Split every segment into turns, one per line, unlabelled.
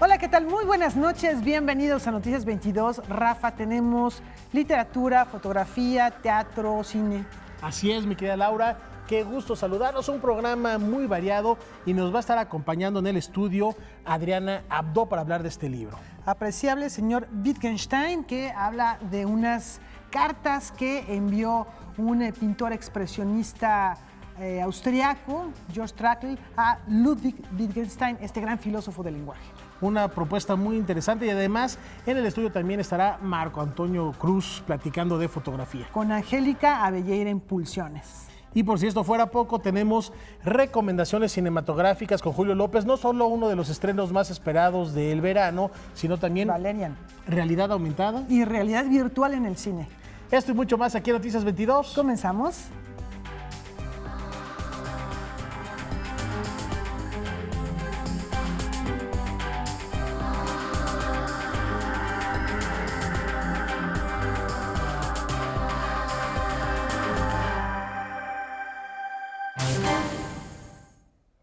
Hola, ¿qué tal? Muy buenas noches, bienvenidos a Noticias 22. Rafa, tenemos literatura, fotografía, teatro, cine.
Así es, mi querida Laura, qué gusto saludarnos, un programa muy variado y nos va a estar acompañando en el estudio Adriana Abdo para hablar de este libro.
Apreciable señor Wittgenstein, que habla de unas cartas que envió un pintor expresionista austriaco, George Trakl, a Ludwig Wittgenstein, este gran filósofo del lenguaje.
Una propuesta muy interesante y además en el estudio también estará Marco Antonio Cruz platicando de fotografía.
Con Angélica Abelleira en Pulsiones.
Y por si esto fuera poco, tenemos recomendaciones cinematográficas con Julio López, no solo uno de los estrenos más esperados del verano, sino también
Valerian.
Realidad aumentada
Y realidad virtual en el cine.
Esto y mucho más aquí en Noticias 22.
¿Comenzamos?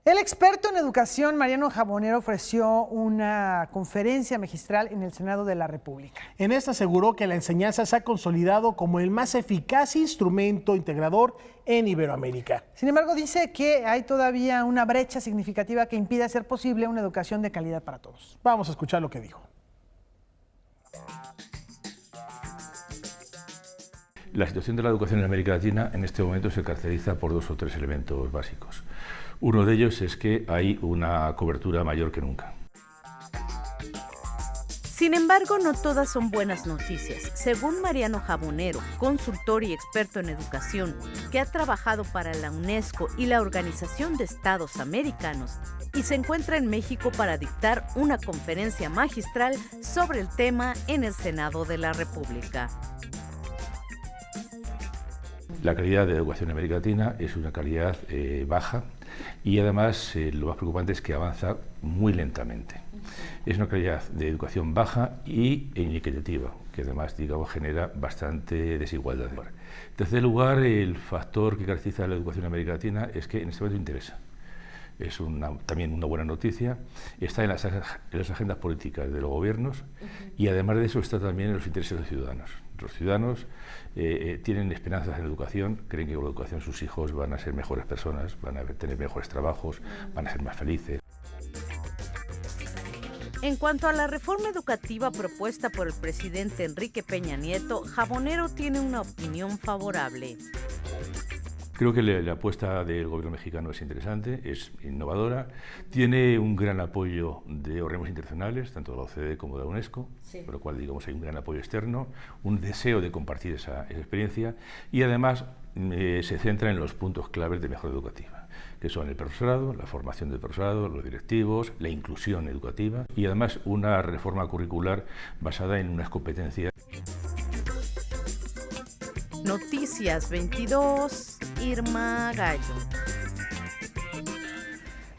El experto en educación, Mariano Jabonero, ofreció una conferencia magistral en el Senado de la República.
En esta aseguró que la enseñanza se ha consolidado como el más eficaz instrumento integrador en Iberoamérica.
Sin embargo, dice que hay todavía una brecha significativa que impide hacer posible una educación de calidad para todos.
Vamos a escuchar lo que dijo.
La situación de la educación en América Latina en este momento se caracteriza por dos o tres elementos básicos. Uno de ellos es que hay una cobertura mayor que nunca.
Sin embargo, no todas son buenas noticias. Según Mariano Jabonero, consultor y experto en educación, que ha trabajado para la UNESCO y la Organización de Estados Americanos, y se encuentra en México para dictar una conferencia magistral sobre el tema en el Senado de la República.
La calidad de la educación en América Latina es una calidad baja y además lo más preocupante es que avanza muy lentamente. Es una calidad de educación baja y inequitativa, que además genera bastante desigualdad. En tercer lugar, el factor que caracteriza a la educación en América Latina es que en este momento interesa. Es también una buena noticia, está en las agendas políticas de los gobiernos y además de eso está también en los intereses de los ciudadanos. Los ciudadanos tienen esperanzas en la educación, creen que con la educación sus hijos van a ser mejores personas, van a tener mejores trabajos, van a ser más felices.
En cuanto a la reforma educativa propuesta por el presidente Enrique Peña Nieto, Jabonero tiene una opinión favorable.
Creo que la apuesta del gobierno mexicano es interesante, es innovadora, tiene un gran apoyo de organismos internacionales, tanto de la OCDE como de la UNESCO, por lo cual hay un gran apoyo externo, un deseo de compartir esa experiencia y además se centra en los puntos claves de mejora educativa, que son el profesorado, la formación del profesorado, los directivos, la inclusión educativa y además una reforma curricular basada en unas competencias.
Noticias 22, Irma Gallo.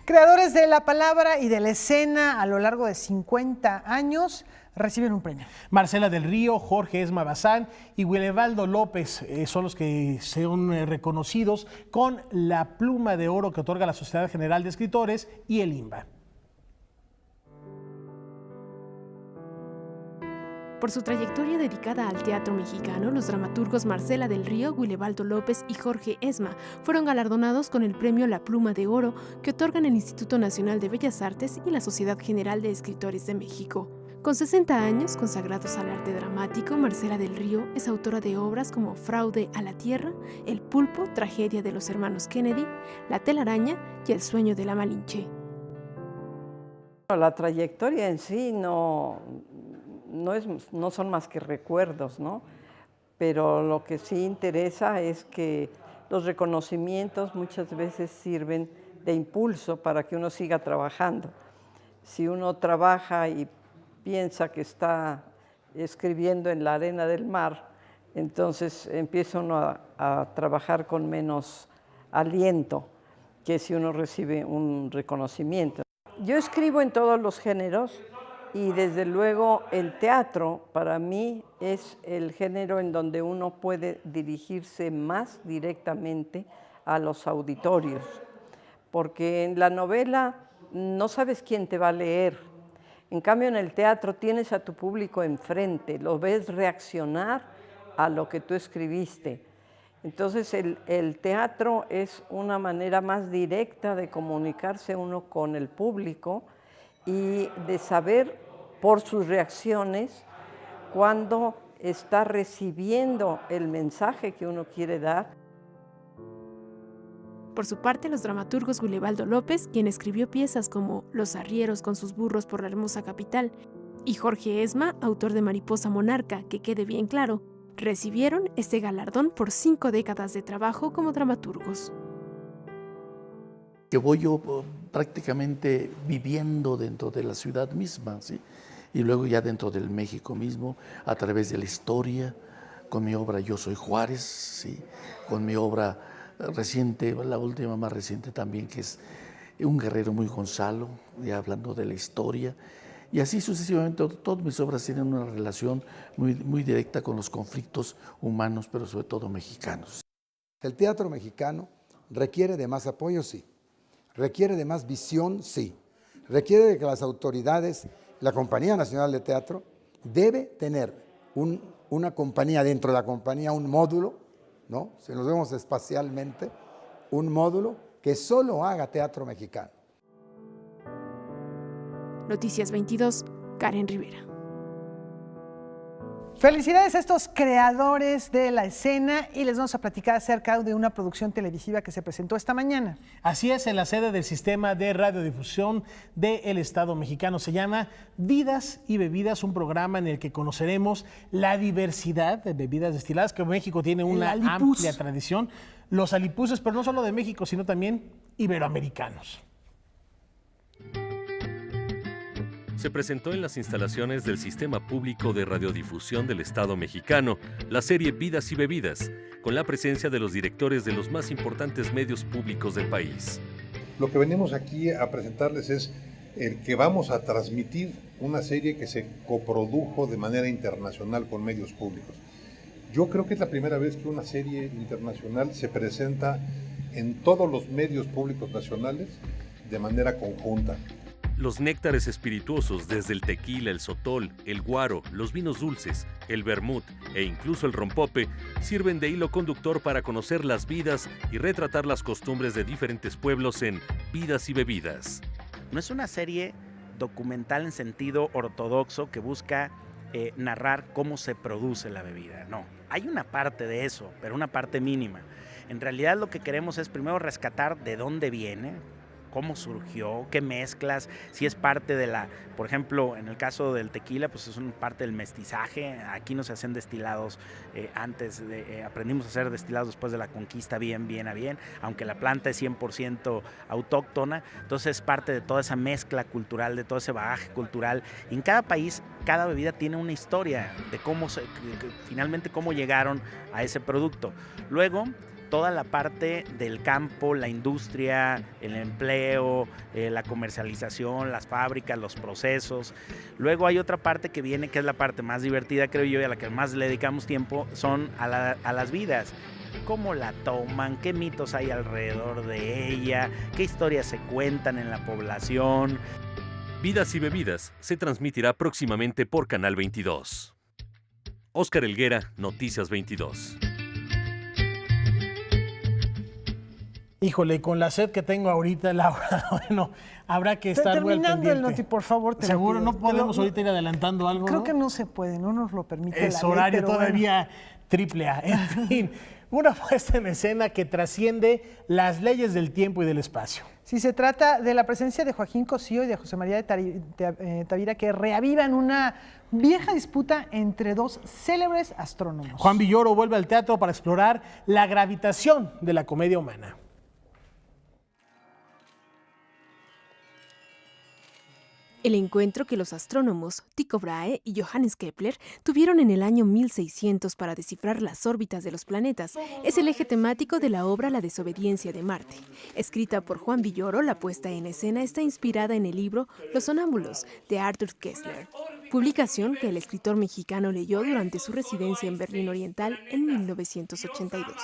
Creadores de la palabra y de la escena a lo largo de 50 años reciben un premio.
Marcela del Río, Jorge Esma Bazán y Willebaldo López son los que son reconocidos con la Pluma de Oro que otorga la Sociedad General de Escritores y el INBA.
Por su trayectoria dedicada al teatro mexicano, los dramaturgos Marcela del Río, Willebaldo López y Jorge Esma fueron galardonados con el premio La Pluma de Oro que otorgan el Instituto Nacional de Bellas Artes y la Sociedad General de Escritores de México. Con 60 años consagrados al arte dramático, Marcela del Río es autora de obras como Fraude a la Tierra, El Pulpo, Tragedia de los Hermanos Kennedy, La Telaraña y El Sueño de la Malinche.
La trayectoria en sí no son más que recuerdos, ¿no? Pero lo que sí interesa es que los reconocimientos muchas veces sirven de impulso para que uno siga trabajando. Si uno trabaja y piensa que está escribiendo en la arena del mar, entonces empieza uno a trabajar con menos aliento que si uno recibe un reconocimiento. Yo escribo en todos los géneros. Y desde luego el teatro para mí es el género en donde uno puede dirigirse más directamente a los auditorios, porque en la novela no sabes quién te va a leer, En cambio, en el teatro tienes a tu público enfrente, lo ves reaccionar a lo que tú escribiste. Entonces, el teatro es una manera más directa de comunicarse uno con el público y de saber por sus reacciones cuando está recibiendo el mensaje que uno quiere dar.
Por su parte, los dramaturgos Guilebaldo López, quien escribió piezas como Los arrieros con sus burros por la hermosa capital, y Jorge Esma, autor de Mariposa Monarca, que quede bien claro, recibieron este galardón por 5 décadas de trabajo como dramaturgos.
Que voy yo prácticamente viviendo dentro de la ciudad misma, ¿sí? Y luego ya dentro del México mismo, a través de la historia, con mi obra Yo soy Juárez, ¿sí? Con mi obra reciente, la última más reciente también, que es Un guerrero muy Gonzalo, ya hablando de la historia. Y así sucesivamente, todas mis obras tienen una relación muy directa con los conflictos humanos, pero sobre todo mexicanos.
El teatro mexicano requiere de más apoyo, sí. Requiere de más visión, sí. Requiere de que las autoridades, la Compañía Nacional de Teatro, debe tener una compañía, dentro de la compañía un módulo, ¿no? Si nos vemos espacialmente, un módulo que solo haga teatro mexicano.
Noticias 22, Karen Rivera.
Felicidades a estos creadores de la escena y les vamos a platicar acerca de una producción televisiva que se presentó esta mañana.
Así es, en la sede del Sistema de Radiodifusión del Estado mexicano. Se llama Vidas y Bebidas, un programa en el que conoceremos la diversidad de bebidas destiladas, que México tiene una amplia tradición. Los alipuses, pero no solo de México, sino también iberoamericanos.
Se presentó en las instalaciones del Sistema Público de Radiodifusión del Estado mexicano la serie Vidas y Bebidas, con la presencia de los directores de los más importantes medios públicos del país.
Lo que venimos aquí a presentarles es el que vamos a transmitir una serie que se coprodujo de manera internacional con medios públicos. Yo creo que es la primera vez que una serie internacional se presenta en todos los medios públicos nacionales de manera conjunta.
Los néctares espirituosos, desde el tequila, el sotol, el guaro, los vinos dulces, el vermut e incluso el rompope, sirven de hilo conductor para conocer las vidas y retratar las costumbres de diferentes pueblos en Vidas y Bebidas.
No es una serie documental en sentido ortodoxo que busca narrar cómo se produce la bebida, no. Hay una parte de eso, pero una parte mínima. En realidad lo que queremos es primero rescatar de dónde viene, cómo surgió, qué mezclas, si es parte de la, por ejemplo, en el caso del tequila, pues es una parte del mestizaje. Aquí no se hacen destilados aprendimos a hacer destilados después de la conquista bien, aunque la planta es 100% autóctona, entonces es parte de toda esa mezcla cultural, de todo ese bagaje cultural. Y en cada país, cada bebida tiene una historia de finalmente cómo llegaron a ese producto. Luego, toda la parte del campo, la industria, el empleo, la comercialización, las fábricas, los procesos. Luego hay otra parte que viene, que es la parte más divertida, creo yo, y a la que más le dedicamos tiempo, son a las vidas. ¿Cómo la toman? ¿Qué mitos hay alrededor de ella? ¿Qué historias se cuentan en la población?
Vidas y Bebidas se transmitirá próximamente por Canal 22. Óscar Helguera, Noticias 22.
Híjole, con la sed que tengo ahorita, Laura, bueno, habrá que estar muy al pendiente.
Terminando el noti, por favor.
Seguro, no podemos ahorita ir adelantando algo,
Creo
¿no?
que no se puede, no nos lo permite
Es
la ley,
horario
pero
todavía AAA. En fin, una puesta en escena que trasciende las leyes del tiempo y del espacio.
Sí, se trata de la presencia de Joaquín Cosío y de José María de Tavira, que reavivan una vieja disputa entre dos célebres astrónomos.
Juan Villoro vuelve al teatro para explorar la gravitación de la comedia humana.
El encuentro que los astrónomos Tycho Brahe y Johannes Kepler tuvieron en el año 1600 para descifrar las órbitas de los planetas es el eje temático de la obra La desobediencia de Marte. Escrita por Juan Villoro, la puesta en escena está inspirada en el libro Los sonámbulos de Arthur Koestler, publicación que el escritor mexicano leyó durante su residencia en Berlín Oriental en 1982.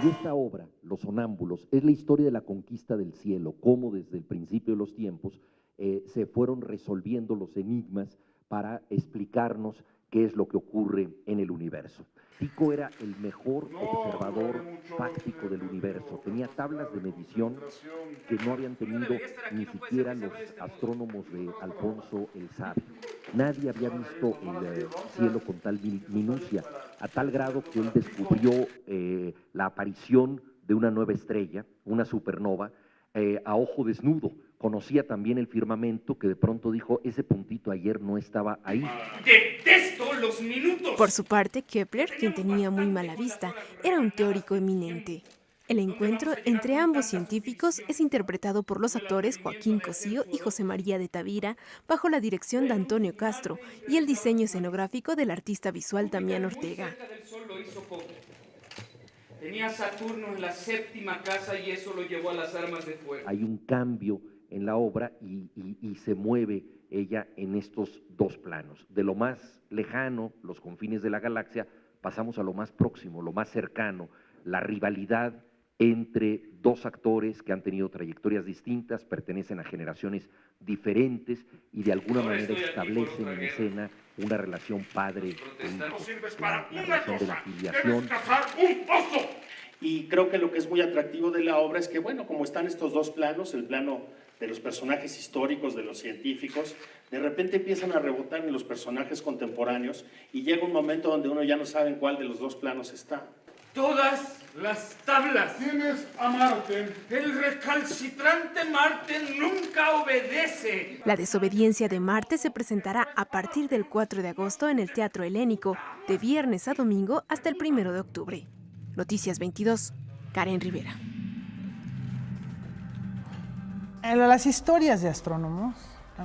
Y esta obra, Los Sonámbulos, es la historia de la conquista del cielo, cómo desde el principio de los tiempos se fueron resolviendo los enigmas para explicarnos qué es lo que ocurre en el universo. Tycho era el mejor observador fáctico del universo. Tenía tablas de medición que no habían tenido ni siquiera los astrónomos de Alfonso el Sabio. Nadie había visto el cielo con tal minucia, a tal grado que él descubrió la aparición de una nueva estrella, una supernova, a ojo desnudo. Conocía también el firmamento, que de pronto dijo, ese puntito ayer no estaba ahí.
¡Detesto los minutos!
Por su parte, Kepler, quien tenía muy mala vista, era un teórico eminente. El encuentro entre ambos científicos es interpretado por los actores Joaquín Cosío y José María de Tavira, bajo la dirección de Antonio Castro y el diseño escenográfico del artista visual Damián Ortega.
Tenía Saturno en la 7ª casa y eso lo llevó a las armas de fuego.
Hay un cambio en la obra y se mueve ella en estos dos planos. De lo más lejano, los confines de la galaxia, pasamos a lo más próximo, lo más cercano, la rivalidad entre dos actores que han tenido trayectorias distintas, pertenecen a generaciones diferentes y de alguna manera establecen en escena una relación padre e hijo, la relación de la filiación.
Y creo que lo que es muy atractivo de la obra es que, bueno, como están estos dos planos, el plano de los personajes históricos, de los científicos, de repente empiezan a rebotar en los personajes contemporáneos y llega un momento donde uno ya no sabe en cuál de los dos planos está.
Todas las tablas. Tienes a Marte. El recalcitrante Marte nunca obedece.
La desobediencia de Marte se presentará a partir del 4 de agosto en el Teatro Helénico, de viernes a domingo hasta el 1 de octubre. Noticias 22, Karen Rivera.
Las historias de astrónomos.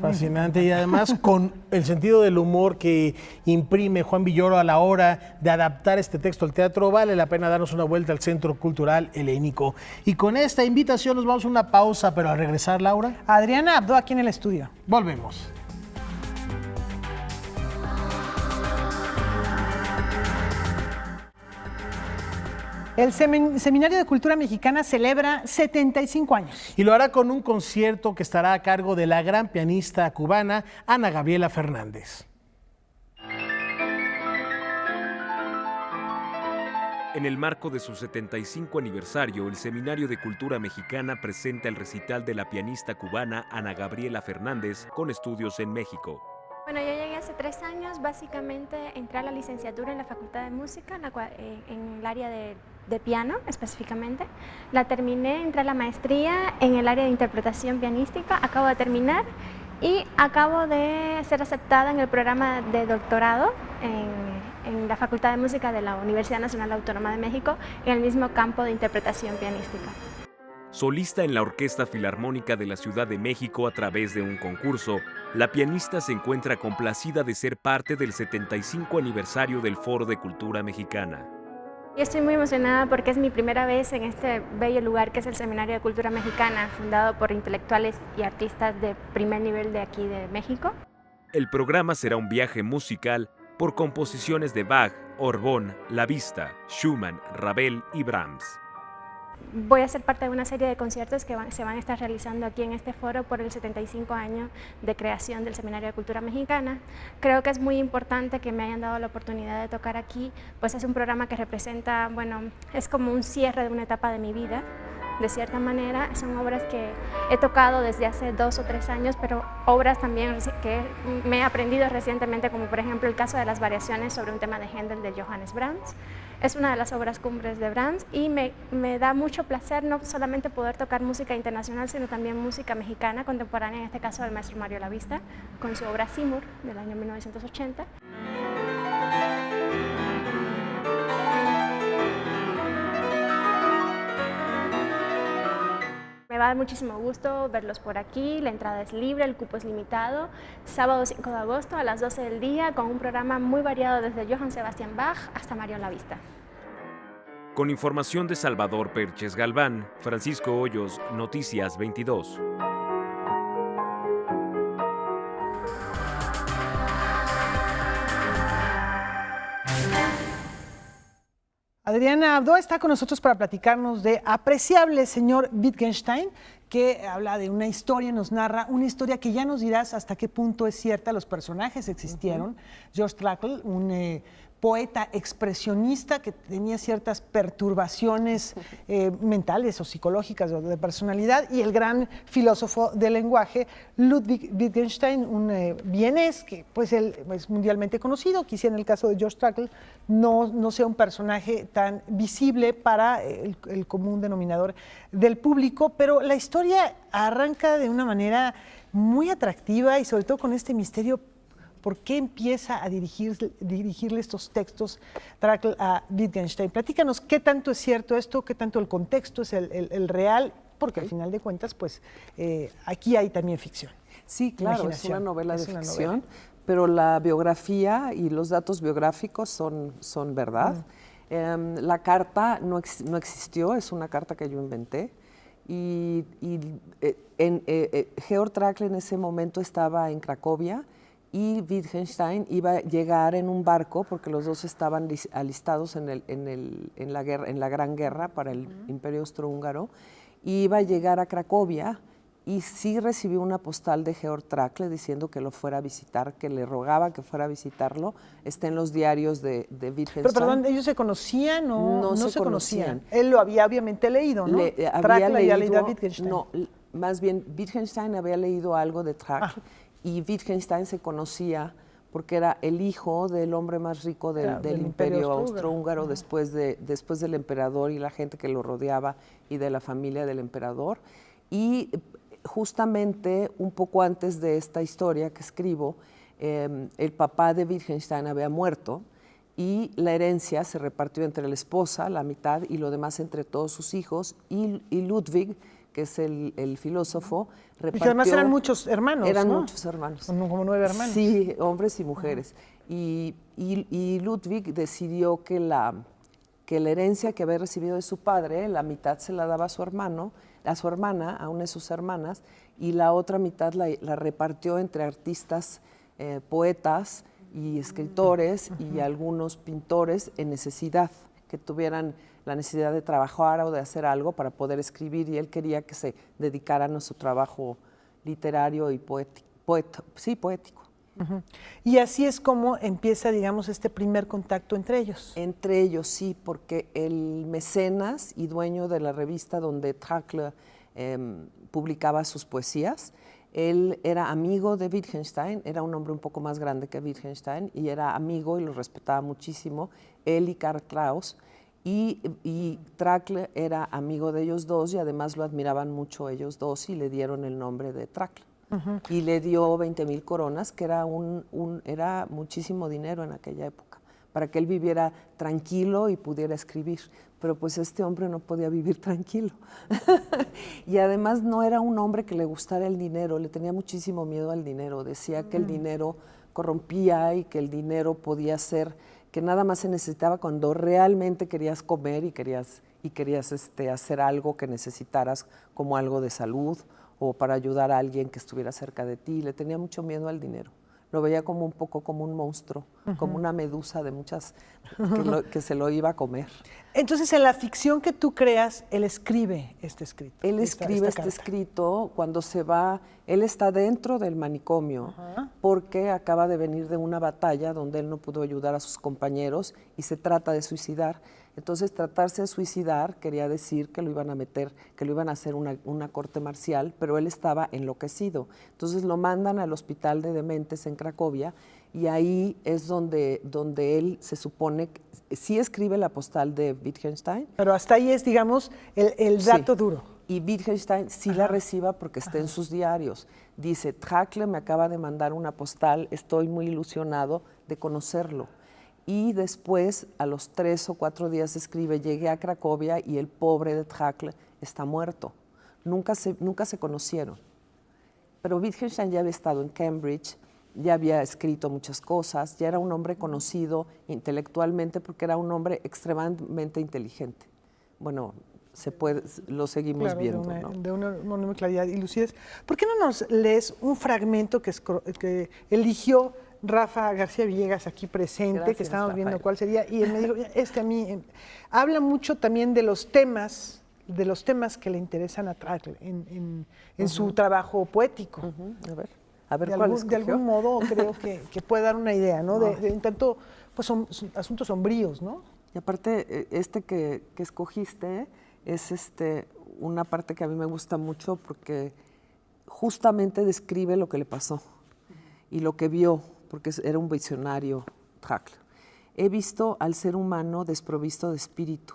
Fascinante, y además con el sentido del humor que imprime Juan Villoro a la hora de adaptar este texto al teatro, vale la pena darnos una vuelta al Centro Cultural Helénico. Y con esta invitación nos vamos a una pausa, pero al regresar, Laura.
Adriana Abdo aquí en el estudio.
Volvemos.
El Seminario de Cultura Mexicana celebra 75 años.
Y lo hará con un concierto que estará a cargo de la gran pianista cubana Ana Gabriela Fernández.
En el marco de su 75 aniversario, el Seminario de Cultura Mexicana presenta el recital de la pianista cubana Ana Gabriela Fernández con estudios en México.
Bueno, yo llegué hace 3 años, básicamente entré a la licenciatura en la Facultad de Música, en el área de piano específicamente. La terminé, entré a la maestría en el área de interpretación pianística, acabo de terminar y acabo de ser aceptada en el programa de doctorado en la Facultad de Música de la Universidad Nacional Autónoma de México, en el mismo campo de interpretación pianística.
Solista en la Orquesta Filarmónica de la Ciudad de México a través de un concurso, la pianista se encuentra complacida de ser parte del 75 aniversario del Foro de Cultura Mexicana.
Y estoy muy emocionada porque es mi primera vez en este bello lugar que es el Seminario de Cultura Mexicana, fundado por intelectuales y artistas de primer nivel de aquí de México.
El programa será un viaje musical por composiciones de Bach, Orbón, La Vista, Schumann, Ravel y Brahms.
Voy a ser parte de una serie de conciertos que se van a estar realizando aquí en este foro por el 75 años de creación del Seminario de Cultura Mexicana. Creo que es muy importante que me hayan dado la oportunidad de tocar aquí, pues es un programa que representa, bueno, es como un cierre de una etapa de mi vida, de cierta manera. Son obras que he tocado desde hace 2 o 3 años, pero obras también que me he aprendido recientemente, como por ejemplo el caso de las variaciones sobre un tema de Händel de Johannes Brahms. Es una de las obras cumbres de Brahms y me da mucho placer no solamente poder tocar música internacional, sino también música mexicana contemporánea, en este caso del maestro Mario Lavista, con su obra Simur del año 1980. Me va a dar muchísimo gusto verlos por aquí, la entrada es libre, el cupo es limitado. Sábado 5 de agosto a las 12 del día con un programa muy variado desde Johann Sebastian Bach hasta Mario Lavista.
Con información de Salvador Perches Galván, Francisco Hoyos, Noticias 22.
Adriana Abdo está con nosotros para platicarnos de Apreciable señor Wittgenstein, que habla de una historia, nos narra una historia que ya nos dirás hasta qué punto es cierta, los personajes existieron. George Trakl, un poeta expresionista que tenía ciertas perturbaciones mentales o psicológicas de personalidad, y el gran filósofo del lenguaje, Ludwig Wittgenstein, un vienés que pues él es mundialmente conocido, quizá en el caso de George Trakl no sea un personaje tan visible para el común denominador del público, pero la historia arranca de una manera muy atractiva y sobre todo con este misterio. ¿Por qué empieza a dirigirle estos textos Trakl a Wittgenstein? Platícanos qué tanto es cierto esto, qué tanto el contexto es el real, porque al final de cuentas, pues aquí hay también ficción.
Sí, claro, es una novela de ficción, pero la biografía y los datos biográficos son verdad. La carta no existió, es una carta que yo inventé. Georg Trakl en ese momento estaba en Cracovia, y Wittgenstein iba a llegar en un barco, porque los dos estaban alistados en la Gran Guerra para el Imperio Austrohúngaro, y iba a llegar a Cracovia, y sí recibió una postal de Georg Trakl diciendo que lo fuera a visitar, que le rogaba que fuera a visitarlo. Está en los diarios de Wittgenstein.
Pero perdón, ¿ellos se conocían o
no se conocían?
Él lo había obviamente leído, ¿no?
Había
leído a Wittgenstein.
No, más bien Wittgenstein había leído algo de Trakl. Y Wittgenstein se conocía porque era el hijo del hombre más rico del Imperio Austrohúngaro después del emperador y la gente que lo rodeaba y de la familia del emperador. Y justamente un poco antes de esta historia que escribo, el papá de Wittgenstein había muerto y la herencia se repartió entre la esposa, la mitad, y lo demás entre todos sus hijos, y Ludwig, que es el filósofo, repartió...
Y además eran muchos hermanos,
Eran
¿no?
muchos hermanos.
Como 9 hermanos.
Sí, hombres y mujeres. Y Ludwig decidió que la herencia que había recibido de su padre, la mitad se la daba a su hermana, a una de sus hermanas, y la otra mitad la repartió entre artistas, poetas y escritores y algunos pintores en necesidad, que tuvieran la necesidad de trabajar o de hacer algo para poder escribir, y él quería que se dedicaran a su trabajo literario y poético.
Y así es como empieza, digamos, este primer contacto entre ellos.
Entre ellos, sí, porque el mecenas y dueño de la revista donde Trakl publicaba sus poesías, él era amigo de Wittgenstein, era un hombre un poco más grande que Wittgenstein, y era amigo y lo respetaba muchísimo, él y Karl Kraus. Y Trakl era amigo de ellos dos, y además lo admiraban mucho ellos dos, y le dieron el nombre de Trakl. Y le dio 20,000 coronas, que era era muchísimo dinero en aquella época, para que él viviera tranquilo y pudiera escribir. Pero pues este hombre no podía vivir tranquilo. Y además no era un hombre que le gustara el dinero, le tenía muchísimo miedo al dinero. Decía que el dinero corrompía y que el dinero podía ser, que nada más se necesitaba cuando realmente querías comer y querías hacer algo que necesitaras, como algo de salud o para ayudar a alguien que estuviera cerca de ti. Le tenía mucho miedo al dinero. Lo veía como un poco como un monstruo, como una medusa de muchas que se lo iba a comer.
Entonces, en la ficción que tú creas, él escribe este escrito.
Él escribe este escrito cuando se va. Él está dentro del manicomio porque acaba de venir de una batalla donde él no pudo ayudar a sus compañeros y se trata de suicidar. Entonces, tratarse de suicidar quería decir que lo iban a meter, que lo iban a hacer una corte marcial, pero él estaba enloquecido. Entonces lo mandan al hospital de dementes en Cracovia, y ahí es donde él se supone que sí escribe la postal de Wittgenstein.
Pero hasta ahí es, digamos, el dato duro.
Y Wittgenstein sí la reciba porque está en sus diarios. Dice, Trakl me acaba de mandar una postal, estoy muy ilusionado de conocerlo. Y después, a los 3 o 4 días, escribe, llegué a Cracovia y el pobre de Trakl está muerto. Nunca se conocieron. Pero Wittgenstein ya había estado en Cambridge, ya había escrito muchas cosas, ya era un hombre conocido intelectualmente porque era un hombre extremadamente inteligente. Bueno, lo seguimos viendo.
De una enorme claridad y lucidez. ¿Por qué no nos lees un fragmento que eligió Rafa García Villegas aquí presente,
Gracias,
que estábamos viendo
Rafael.
cuál sería, y él me dijo, a mí habla mucho también de los temas que le interesan a Trackle en su trabajo poético.
A ver
de
cuál
algún, de
escogió.
algún modo creo que puede dar una idea, ¿no? De un tanto, pues son asuntos sombríos, ¿no?
Y aparte, que escogiste es una parte que a mí me gusta mucho porque justamente describe lo que le pasó y lo que vio, porque era un visionario, Trackle. He visto al ser humano desprovisto de espíritu,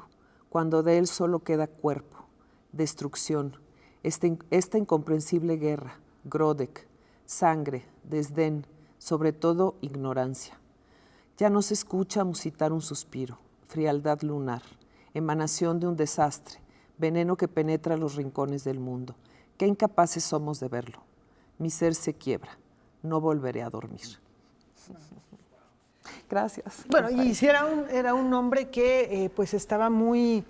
cuando de él solo queda cuerpo, destrucción, esta incomprensible guerra, Grodek, sangre, desdén, sobre todo ignorancia. Ya no se escucha musitar un suspiro, frialdad lunar, emanación de un desastre, veneno que penetra los rincones del mundo. Qué incapaces somos de verlo. Mi ser se quiebra, no volveré a dormir. Gracias.
Bueno, y si era un hombre que pues estaba muy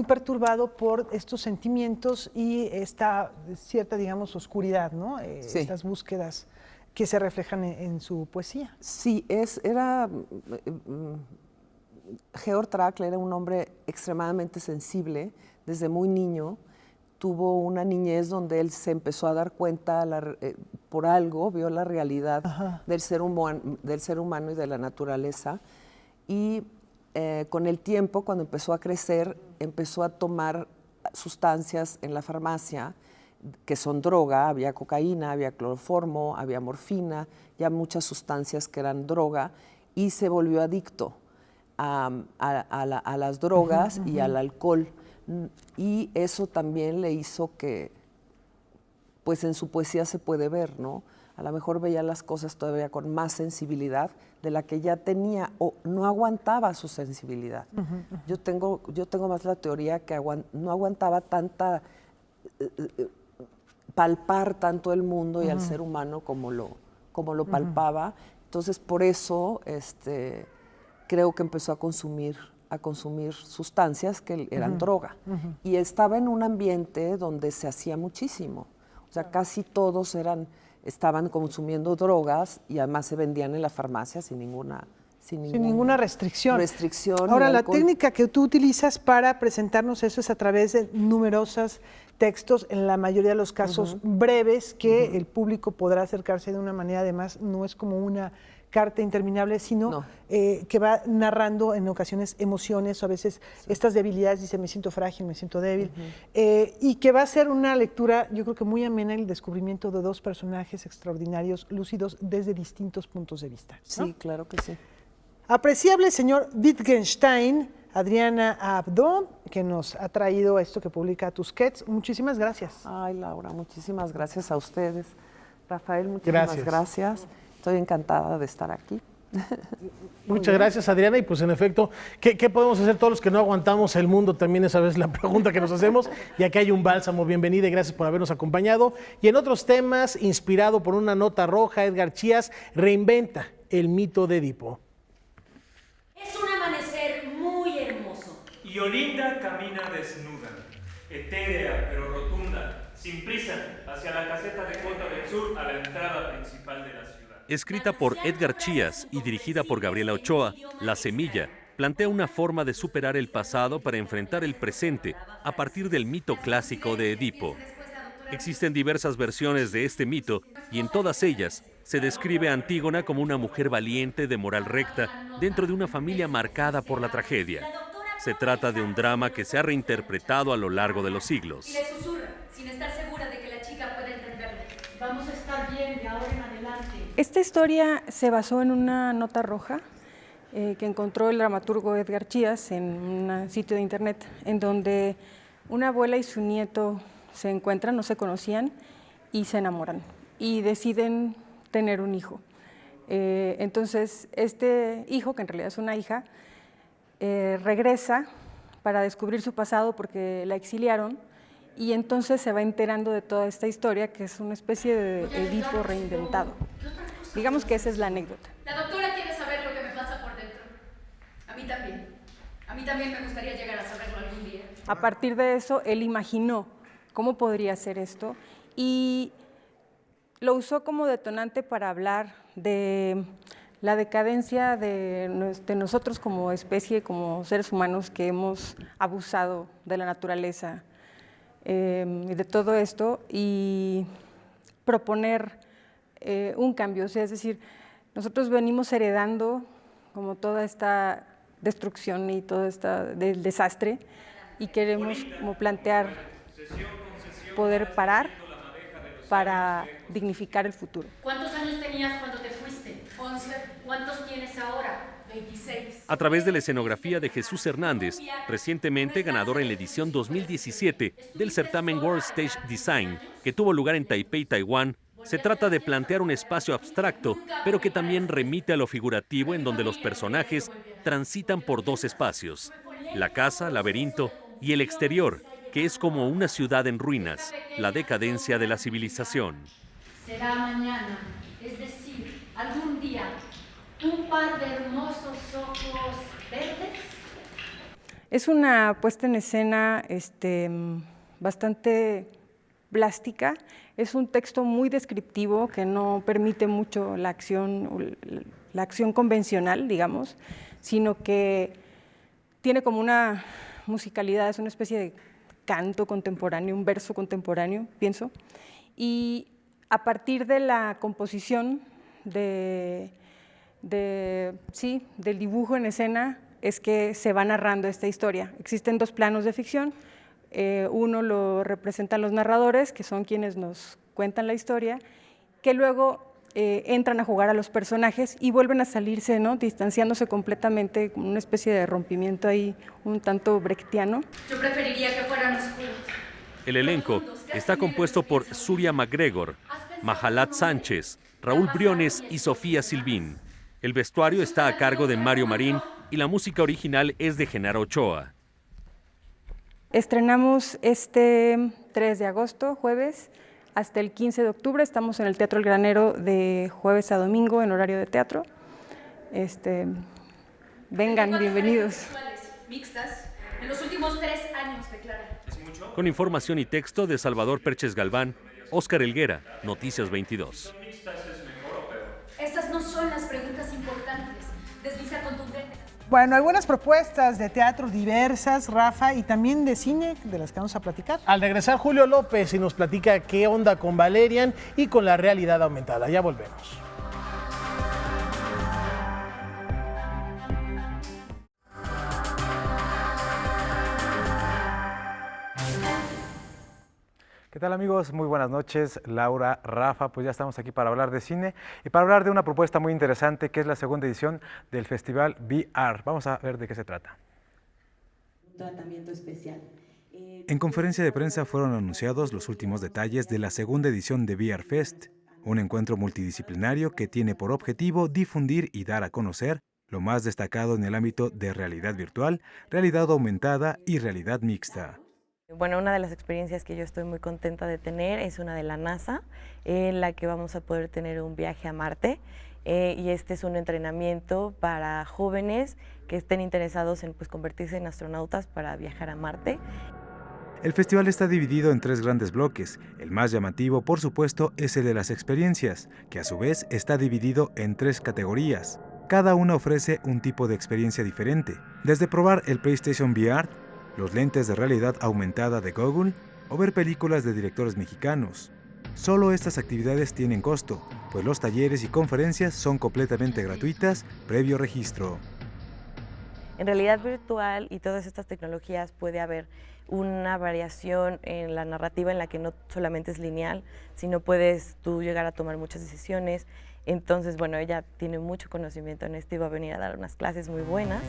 perturbado por estos sentimientos y esta cierta, digamos, oscuridad, ¿no?
Sí.
Estas búsquedas que se reflejan en su poesía.
Sí, Georg Trackle era un hombre extremadamente sensible desde muy niño. Tuvo una niñez donde él se empezó a dar cuenta por algo, vio la realidad del ser humano y de la naturaleza. Y con el tiempo, cuando empezó a crecer, empezó a tomar sustancias en la farmacia que son droga. Había cocaína, había cloroformo, había morfina, ya muchas sustancias que eran droga, y se volvió adicto a las drogas y al alcohol. Y eso también le hizo que, pues en su poesía se puede ver, ¿no? A lo mejor veía las cosas todavía con más sensibilidad de la que ya tenía, o no aguantaba su sensibilidad. Yo tengo más la teoría que no aguantaba tanta, palpar tanto el mundo y al ser humano como lo palpaba. Entonces, por eso creo que empezó a consumir sustancias que eran droga. Y estaba en un ambiente donde se hacía muchísimo. O sea, casi todos estaban consumiendo drogas y además se vendían en la farmacia sin ninguna
restricción.
restricción.
Ahora, la técnica que tú utilizas para presentarnos eso es a través de numerosos textos, en la mayoría de los casos breves, que el público podrá acercarse de una manera, además, no es como una carta interminable, sino que va narrando en ocasiones emociones o a veces estas debilidades, dice me siento frágil, me siento débil, y que va a ser una lectura, yo creo que muy amena, el descubrimiento de dos personajes extraordinarios, lúcidos desde distintos puntos de vista, ¿no?
Sí, claro que sí.
Apreciable señor Wittgenstein, Adriana Abdo, que nos ha traído esto que publica Tusquets, muchísimas gracias.
Ay, Laura, muchísimas gracias a ustedes. Rafael, muchísimas gracias. Estoy encantada de estar aquí.
Muchas gracias, Adriana. Y pues en efecto, ¿qué podemos hacer todos los que no aguantamos el mundo? También esa vez la pregunta que nos hacemos. Y aquí hay un bálsamo. Bienvenida y gracias por habernos acompañado. Y en otros temas, inspirado por una nota roja, Edgar Chías reinventa el mito de Edipo.
Es un amanecer muy hermoso.
Y Olinda camina desnuda, etérea pero rotunda, sin prisa, hacia la caseta de Cota del Sur, a la entrada principal de la ciudad.
Escrita por Edgar Chías y dirigida por Gabriela Ochoa, La Semilla plantea una forma de superar el pasado para enfrentar el presente a partir del mito clásico de Edipo. Existen diversas versiones de este mito y en todas ellas se describe a Antígona como una mujer valiente de moral recta dentro de una familia marcada por la tragedia. Se trata de un drama que se ha reinterpretado a lo largo de los siglos.
Y le susurra, sin estar segura de que la chica pueda entenderlo. Vamos a estar bien de ahora en adelante.
Esta historia se basó en una nota roja que encontró el dramaturgo Edgar Chías en un sitio de internet, en donde una abuela y su nieto se encuentran, no se conocían, y se enamoran, y deciden tener un hijo. Entonces, este hijo, que en realidad es una hija, regresa para descubrir su pasado porque la exiliaron, y entonces se va enterando de toda esta historia, que es una especie de Edipo reinventado. Digamos que esa es la anécdota.
La doctora quiere saber lo que me pasa por dentro. A mí también. A mí también me gustaría llegar a saberlo algún día.
A partir de eso, él imaginó cómo podría ser esto y lo usó como detonante para hablar de la decadencia de nosotros como especie, como seres humanos que hemos abusado de la naturaleza y de todo esto, y proponer un cambio. O sea, es decir, nosotros venimos heredando como toda esta destrucción y todo del desastre, y queremos como plantear poder parar para dignificar el futuro.
¿Cuántos años tenías cuando te fuiste? 11. ¿Cuántos tienes ahora? 26.
A través de la escenografía de Jesús Hernández, recientemente ganador en la edición 2017 del certamen World Stage Design, que tuvo lugar en Taipei, Taiwán, se trata de plantear un espacio abstracto, pero que también remite a lo figurativo, en donde los personajes transitan por dos espacios: la casa, laberinto, y el exterior, que es como una ciudad en ruinas, la decadencia de la civilización.
Será mañana, es decir, algún día, un par de hermosos ojos verdes.
Es una puesta en escena bastante plástica. Es un texto muy descriptivo que no permite mucho la acción convencional, digamos, sino que tiene como una musicalidad, es una especie de canto contemporáneo, un verso contemporáneo, pienso, y a partir de la composición del dibujo en escena es que se va narrando esta historia. Existen dos planos de ficción, uno lo representan los narradores, que son quienes nos cuentan la historia, que luego entran a jugar a los personajes y vuelven a salirse, ¿no?, distanciándose completamente, como una especie de rompimiento ahí un tanto brechtiano.
Yo preferiría que fueran oscuros.
El elenco está compuesto por Surya MacGregor, Mahalat Sánchez, Raúl Briones y Sofía Silvín. El vestuario está a cargo de Mario Marín y la música original es de Genaro Ochoa.
Estrenamos este 3 de agosto, jueves, hasta el 15 de octubre. Estamos en el Teatro El Granero de jueves a domingo en horario de teatro. Vengan, bienvenidos.
Mixtas en los últimos 3 años, declara.
Con información y texto de Salvador Perches Galván, Óscar Helguera, Noticias 22.
Estas no son las preguntas importantes. Desliza contundente.
Bueno, hay buenas propuestas de teatro diversas, Rafa, y también de cine, de las que vamos a platicar.
Al regresar, Julio López y nos platica qué onda con Valerian y con la realidad aumentada. Ya volvemos.
¿Qué tal, amigos? Muy buenas noches. Laura, Rafa, pues ya estamos aquí para hablar de cine y para hablar de una propuesta muy interesante que es la segunda edición del Festival VR. Vamos a ver de qué se trata.
Un tratamiento especial.
En conferencia de prensa fueron anunciados los últimos detalles de la segunda edición de VR Fest, un encuentro multidisciplinario que tiene por objetivo difundir y dar a conocer lo más destacado en el ámbito de realidad virtual, realidad aumentada y realidad mixta.
Bueno, una de las experiencias que yo estoy muy contenta de tener es una de la NASA, en la que vamos a poder tener un viaje a Marte. Y este es un entrenamiento para jóvenes que estén interesados en convertirse en astronautas para viajar a Marte.
El festival está dividido en 3 grandes bloques. El más llamativo, por supuesto, es el de las experiencias, que a su vez está dividido en 3 categorías. Cada una ofrece un tipo de experiencia diferente, desde probar el PlayStation VR, los lentes de realidad aumentada de Google o ver películas de directores mexicanos. Solo estas actividades tienen costo, pues los talleres y conferencias son completamente gratuitas previo registro.
En realidad virtual y todas estas tecnologías puede haber una variación en la narrativa en la que no solamente es lineal, sino puedes tú llegar a tomar muchas decisiones. Entonces, bueno, ella tiene mucho conocimiento en esto y va a venir a dar unas clases muy buenas.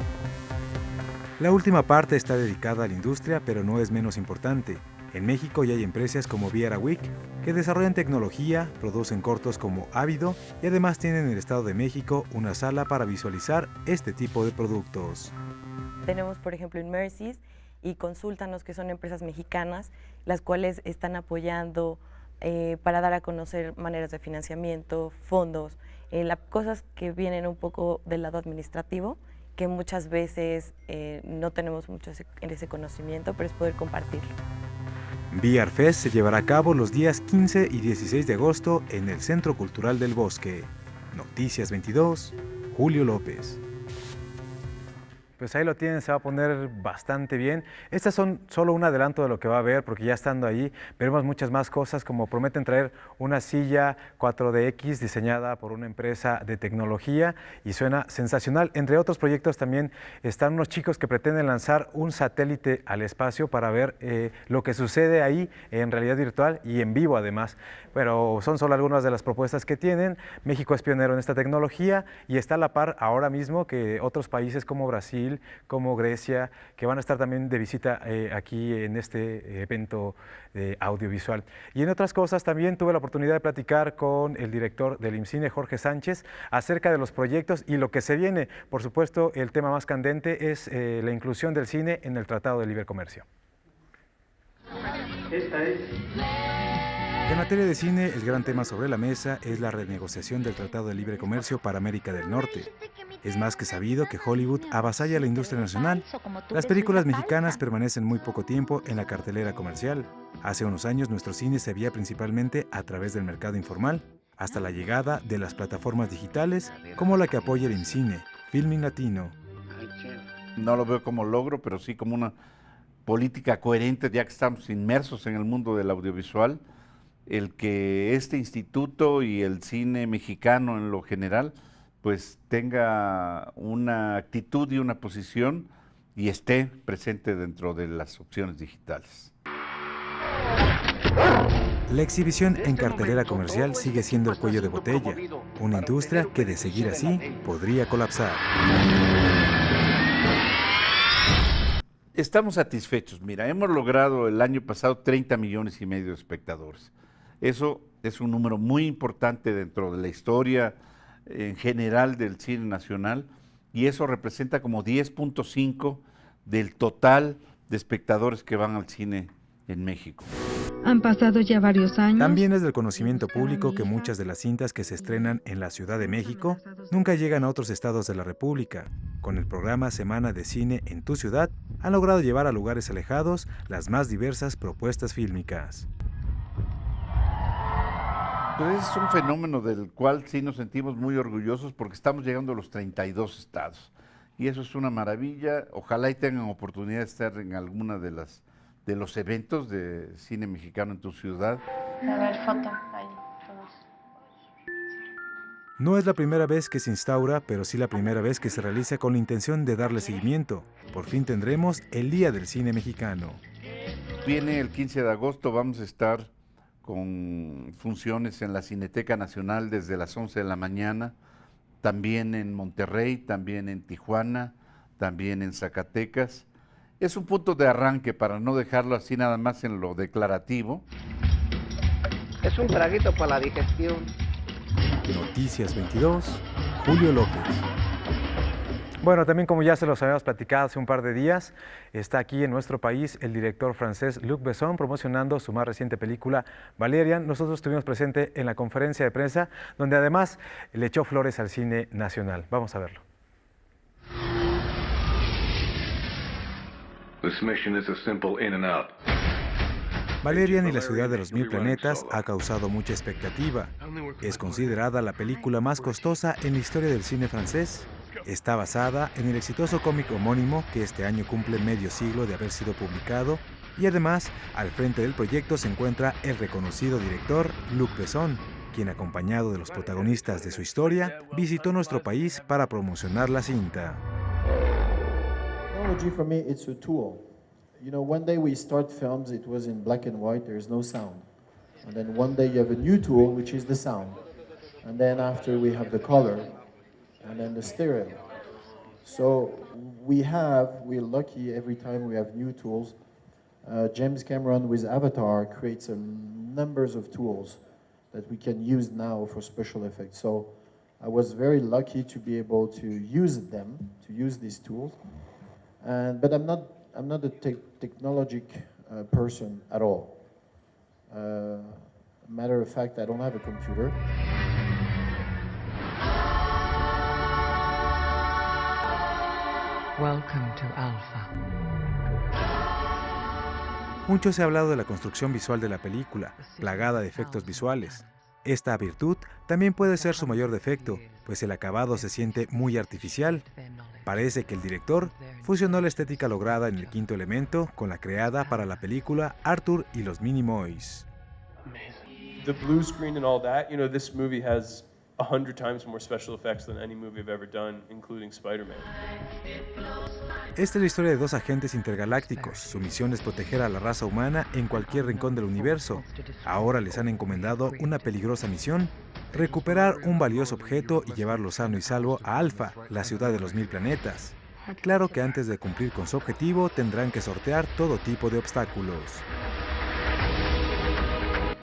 La última parte está dedicada a la industria, pero no es menos importante. En México ya hay empresas como Viera Week, que desarrollan tecnología, producen cortos como Ávido y además tienen en el Estado de México una sala para visualizar este tipo de productos.
Tenemos, por ejemplo, Inmersis y Consúltanos, que son empresas mexicanas, las cuales están apoyando para dar a conocer maneras de financiamiento, fondos, cosas que vienen un poco del lado administrativo, que muchas veces no tenemos mucho en ese conocimiento, pero es poder compartirlo.
VR Fest se llevará a cabo los días 15 y 16 de agosto en el Centro Cultural del Bosque. Noticias 22, Julio López.
Pues ahí lo tienen, se va a poner bastante bien. Estas son solo un adelanto de lo que va a haber, porque ya estando ahí veremos muchas más cosas, como prometen traer una silla 4DX diseñada por una empresa de tecnología y suena sensacional. Entre otros proyectos también están unos chicos que pretenden lanzar un satélite al espacio para ver lo que sucede ahí en realidad virtual y en vivo además. Pero son solo algunas de las propuestas que tienen. México es pionero en esta tecnología y está a la par ahora mismo que otros países como Brasil, como Grecia, que van a estar también de visita aquí en este evento audiovisual. Y en otras cosas también tuve la oportunidad de platicar con el director del IMCINE, Jorge Sánchez, acerca de los proyectos y lo que se viene. Por supuesto, el tema más candente es la inclusión del cine en el Tratado de Libre Comercio.
Esta es... En materia de cine, el gran tema sobre la mesa es la renegociación del Tratado de Libre Comercio para América del Norte. Es más que sabido que Hollywood avasalla la industria nacional. Las películas mexicanas permanecen muy poco tiempo en la cartelera comercial. Hace unos años nuestro cine se veía principalmente a través del mercado informal, hasta la llegada de las plataformas digitales como la que apoya el IMCINE, Filming Latino.
No lo veo como logro, pero sí como una política coherente, ya que estamos inmersos en el mundo del audiovisual, el que este instituto y el cine mexicano en lo general pues tenga una actitud y una posición y esté presente dentro de las opciones digitales.
La exhibición en cartelera comercial sigue siendo el cuello de botella, una industria que de seguir así podría colapsar.
Estamos satisfechos. Mira, hemos logrado el año pasado 30 millones y medio de espectadores. Eso es un número muy importante dentro de la historia en general del cine nacional y eso representa como 10.5 del total de espectadores que van al cine en México.
Han pasado ya varios años. También es del conocimiento público que muchas de las cintas que se estrenan en la Ciudad de México nunca llegan a otros estados de la República. Con el programa Semana de Cine en tu Ciudad, han logrado llevar a lugares alejados las más diversas propuestas fílmicas.
Pues es un fenómeno del cual sí nos sentimos muy orgullosos porque estamos llegando a los 32 estados. Y eso es una maravilla. Ojalá y tengan oportunidad de estar en alguna de los eventos de cine mexicano en tu ciudad.
A ver, foto, ahí, todos.
No es la primera vez que se instaura, pero sí la primera vez que se realiza con la intención de darle seguimiento. Por fin tendremos el Día del Cine Mexicano.
Viene el 15 de agosto, vamos a estar con funciones en la Cineteca Nacional desde las 11 de la mañana, también en Monterrey, también en Tijuana, también en Zacatecas. Es un punto de arranque para no dejarlo así nada más en lo declarativo.
Es un traguito para la digestión.
Noticias 22, Julio López.
Bueno, también como ya se los habíamos platicado hace un par de días, está aquí en nuestro país el director francés Luc Besson promocionando su más reciente película Valerian. Nosotros estuvimos presentes en la conferencia de prensa, donde además le echó flores al cine nacional. Vamos a verlo.
This mission is a simple in and out.
Valerian y la ciudad de los 1000 planetas ha causado mucha expectativa. Es considerada la película más costosa en la historia del cine francés. Está basada en el exitoso cómic homónimo que este año cumple medio siglo de haber sido publicado y además al frente del proyecto se encuentra el reconocido director Luc Besson, quien acompañado de los protagonistas de su historia visitó nuestro país para promocionar la cinta.
Technology for me, it's a tool. You know, one day we start films, it was in black and white, there is no sound. And then one day you have a new tool, which is the sound. And then after we have the color, and then the stereo. So we're lucky every time we have new tools. James Cameron with Avatar creates numbers of tools that we can use now for special effects. So I was very lucky to be able to use them, to use these tools. But I'm not a technologic person at all. Matter of fact, I don't have a computer.
Welcome to Alpha.
Mucho se ha hablado de la construcción visual de la película, plagada de efectos visuales. Esta virtud también puede ser su mayor defecto, pues el acabado se siente muy artificial. Parece que el director fusionó la estética lograda en El Quinto Elemento con la creada para la película Arthur y los Minimoys.
The blue screen and all that, you know, this movie has 100 times more special effects than any movie I've ever done, including Spider-Man.
Esta es la historia de dos agentes intergalácticos. Su misión es proteger a la raza humana en cualquier rincón del universo. Ahora les han encomendado una peligrosa misión: recuperar un valioso objeto y llevarlo sano y salvo a Alpha, la ciudad de los 1000 planetas. Claro que antes de cumplir con su objetivo tendrán que sortear todo tipo de obstáculos.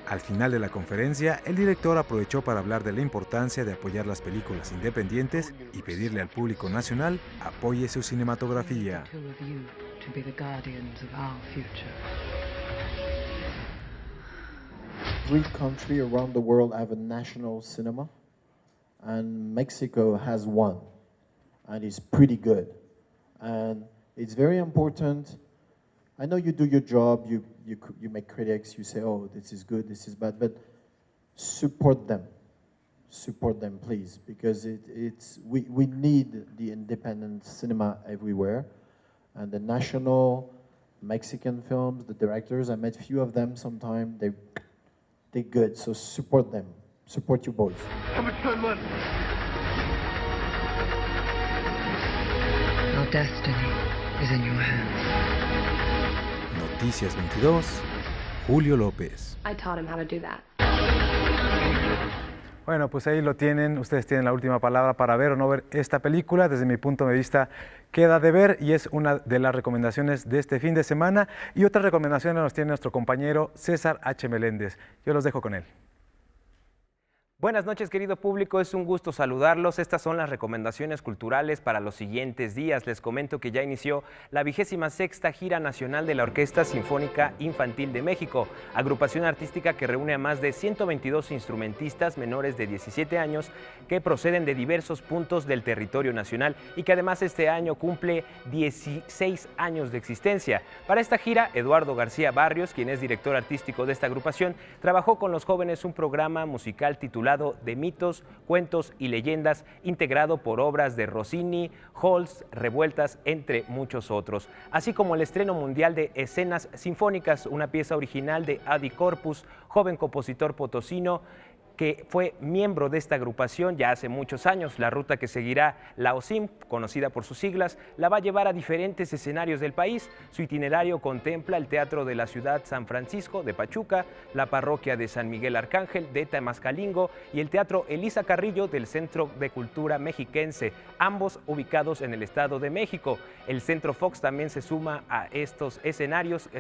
Al final de la conferencia, el director aprovechó para hablar de la importancia de apoyar las películas independientes y pedirle al público nacional apoye su cinematografía.
Every country around the world have a national cinema, and Mexico has one, and it's pretty good. And it's very important. I know you do your job, you make critics, you say, oh, this is good, this is bad, but support them, please, because we need the independent cinema everywhere, and the national Mexican films, the directors, I met few of them sometime, they're good, so support them, support your boys.
How much time left? Our destiny is in your hands.
Noticias 22, Julio López.
I taught him how to do that.
Bueno, pues ahí lo tienen, ustedes tienen la última palabra para ver o no ver esta película. Desde mi punto de vista queda de ver y es una de las recomendaciones de este fin de semana. Y otras recomendaciones nos tiene nuestro compañero César H. Meléndez. Yo los dejo con él.
Buenas noches, querido público, es un gusto saludarlos. Estas son las recomendaciones culturales para los siguientes días. Les comento que ya inició la 26ª Gira Nacional de la Orquesta Sinfónica Infantil de México, agrupación artística que reúne a más de 122 instrumentistas menores de 17 años que proceden de diversos puntos del territorio nacional y que además este año cumple 16 años de existencia. Para esta gira, Eduardo García Barrios, quien es director artístico de esta agrupación, trabajó con los jóvenes un programa musical titulado de mitos, cuentos y leyendas, integrado por obras de Rossini, Holst, Revueltas, entre muchos otros, así como el estreno mundial de Escenas Sinfónicas, una pieza original de Adi Corpus, joven compositor potosino, que fue miembro de esta agrupación ya hace muchos años. La ruta que seguirá la OSIM, conocida por sus siglas, la va a llevar a diferentes escenarios del país. Su itinerario contempla el Teatro de la Ciudad San Francisco de Pachuca, la Parroquia de San Miguel Arcángel de Temascalingo y el Teatro Elisa Carrillo del Centro de Cultura Mexiquense, ambos ubicados en el Estado de México. El Centro Fox también se suma a estos escenarios,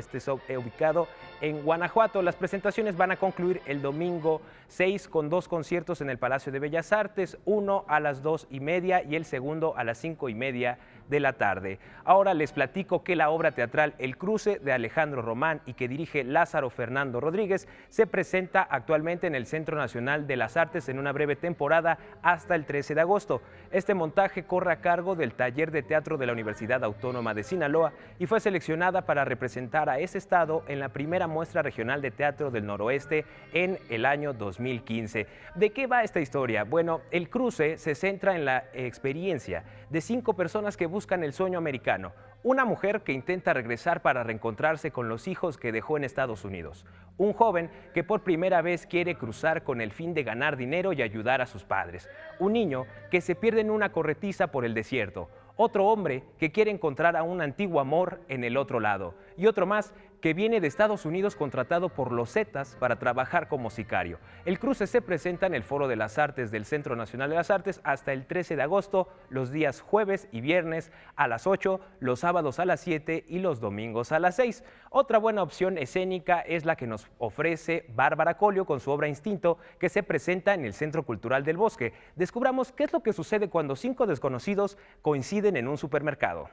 ubicado en Guanajuato. Las presentaciones van a concluir el domingo 6 con 2 conciertos en el Palacio de Bellas Artes, uno a las 2:30 y el segundo a las 5:30 de la tarde. Ahora les platico que la obra teatral El Cruce de Alejandro Román y que dirige Lázaro Fernando Rodríguez se presenta actualmente en el Centro Nacional de las Artes en una breve temporada hasta el 13 de agosto. Este montaje corre a cargo del Taller de Teatro de la Universidad Autónoma de Sinaloa y fue seleccionada para representar a ese estado en la primera muestra regional de teatro del noroeste en el año 2015. ¿De qué va esta historia? Bueno, El Cruce se centra en la experiencia de 5 personas que buscan el sueño americano. Una mujer que intenta regresar para reencontrarse con los hijos que dejó en Estados Unidos. Un joven que por primera vez quiere cruzar con el fin de ganar dinero y ayudar a sus padres. Un niño que se pierde en una corretiza por el desierto. Otro hombre que quiere encontrar a un antiguo amor en el otro lado. Y otro más que viene de Estados Unidos contratado por los Zetas para trabajar como sicario. El Cruce se presenta en el Foro de las Artes del Centro Nacional de las Artes hasta el 13 de agosto, los días jueves y viernes a las 8, los sábados a las 7 y los domingos a las 6. Otra buena opción escénica es la que nos ofrece Bárbara Collio con su obra Instinto, que se presenta en el Centro Cultural del Bosque. Descubramos qué es lo que sucede cuando 5 desconocidos coinciden en un supermercado.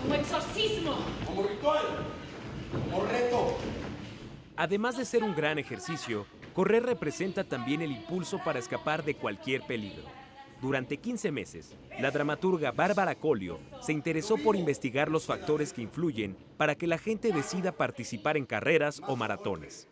Como exorcismo. Como ritual. Como reto.
Además de ser un gran ejercicio, correr representa también el impulso para escapar de cualquier peligro. Durante 15 meses, la dramaturga Bárbara Collio se interesó por investigar los factores que influyen para que la gente decida participar en carreras o maratones.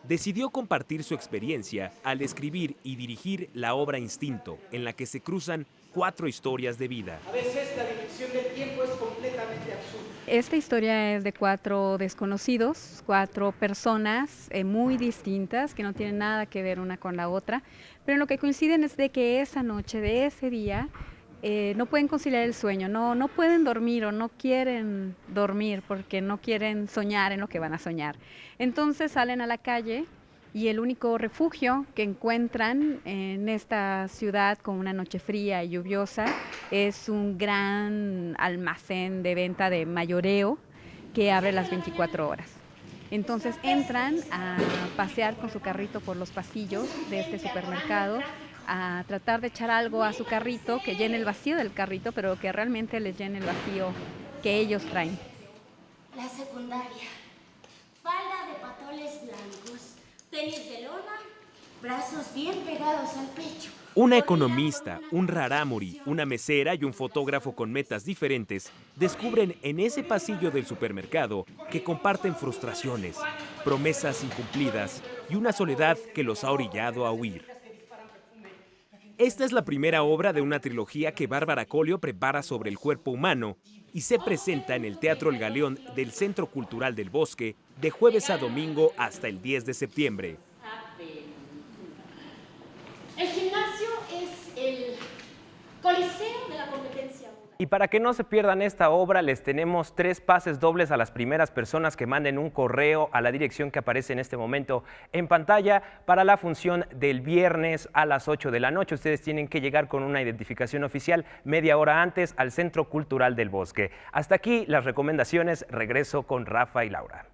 decidió compartir su experiencia al escribir y dirigir la obra Instinto, en la que se cruzan 4 historias de vida.
A veces la dimensión del tiempo es completamente absurda.
Esta historia es de 4 desconocidos, 4 personas muy distintas que no tienen nada que ver una con la otra, pero en lo que coinciden es de que esa noche, de ese día, no pueden conciliar el sueño, no pueden dormir o no quieren dormir porque no quieren soñar en lo que van a soñar. Entonces salen a la calle y el único refugio que encuentran en esta ciudad con una noche fría y lluviosa es un gran almacén de venta de mayoreo que abre las 24 horas. Entonces entran a pasear con su carrito por los pasillos de este supermercado, a tratar de echar algo a su carrito que llene el vacío del carrito, pero que realmente les llene el vacío que ellos traen.
La secundaria. Falda de patoles blancos, tenis de lona, brazos bien pegados al pecho.
Una economista, un rarámuri, una mesera y un fotógrafo con metas diferentes descubren en ese pasillo del supermercado que comparten frustraciones, promesas incumplidas y una soledad que los ha orillado a huir. Esta es la primera obra de una trilogía que Bárbara Collio prepara sobre el cuerpo humano y se presenta en el Teatro El Galeón del Centro Cultural del Bosque de jueves a domingo hasta el 10 de septiembre.
El gimnasio es el coliseo de la competencia.
Y para que no se pierdan esta obra, les tenemos 3 pases dobles a las primeras personas que manden un correo a la dirección que aparece en este momento en pantalla para la función del viernes a las 8 de la noche. Ustedes tienen que llegar con una identificación oficial media hora antes al Centro Cultural del Bosque. Hasta aquí las recomendaciones. Regreso con Rafa y Laura.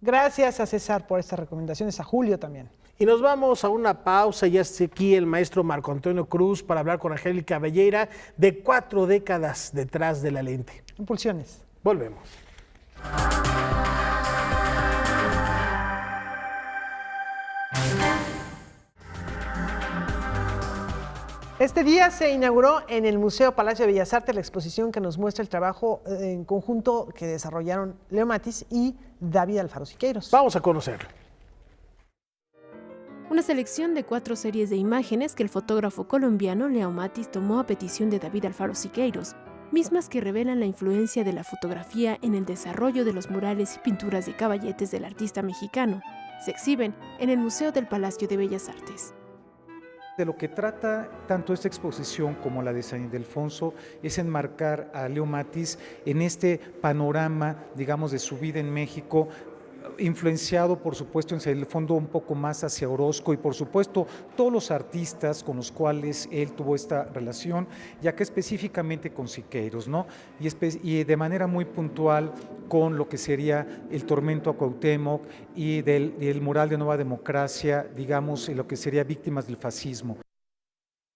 Gracias a César por estas recomendaciones, a Julio también.
Y nos vamos a una pausa. Ya está aquí el maestro Marco Antonio Cruz para hablar con Angélica Belleira de 4 décadas detrás de la lente.
Impulsiones.
Volvemos.
Este día se inauguró en el Museo Palacio de Bellas Artes la exposición que nos muestra el trabajo en conjunto que desarrollaron Leo Matis y David Alfaro Siqueiros.
Vamos a conocerlo.
Una selección de 4 series de imágenes que el fotógrafo colombiano Leo Matis tomó a petición de David Alfaro Siqueiros, mismas que revelan la influencia de la fotografía en el desarrollo de los murales y pinturas de caballetes del artista mexicano. Se exhiben en el Museo del Palacio de Bellas Artes.
De lo que trata tanto esta exposición como la de San Ildefonso es enmarcar a Leo Matis en este panorama, digamos, de su vida en México, influenciado, por supuesto, en el fondo un poco más hacia Orozco y, por supuesto, todos los artistas con los cuales él tuvo esta relación, ya que específicamente con Siqueiros, ¿no? Y de manera muy puntual con lo que sería el Tormento a Cuauhtémoc y del mural de Nueva Democracia, digamos, lo que sería Víctimas del Fascismo.